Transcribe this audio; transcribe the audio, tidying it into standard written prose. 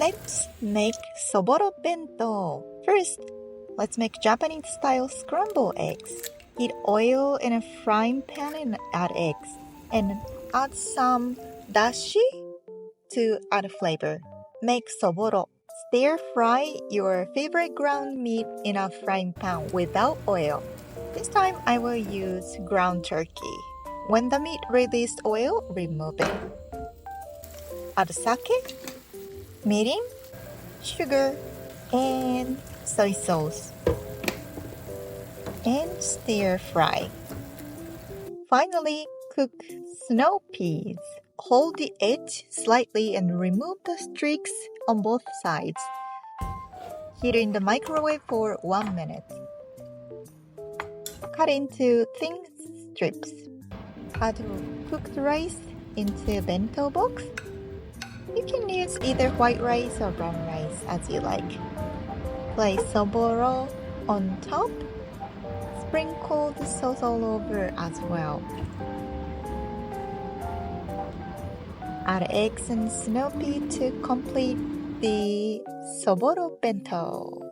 Let's make Soboro Bento. First, let's make Japanese-style scrambled eggs. Heat oil in a frying pan and add eggs. And add some dashi to add flavor. Make soboro. Stir-fry your favorite ground meat in a frying pan without oil. This time I will use ground turkey. When the meat released oil, remove it. Add sake, mirin, sugar, and soy sauce. And stir-fry. Finally, cook snow peas. Hold the edge slightly and remove the streaks on both sides. Heat in the microwave for 1 minute. Cut into thin strips. Add cooked rice into bento box. You can use either white rice or brown rice as you like. Place soboro on top. Sprinkle the sauce all over as well. Add eggs and snow pea to complete the Soboro Bento.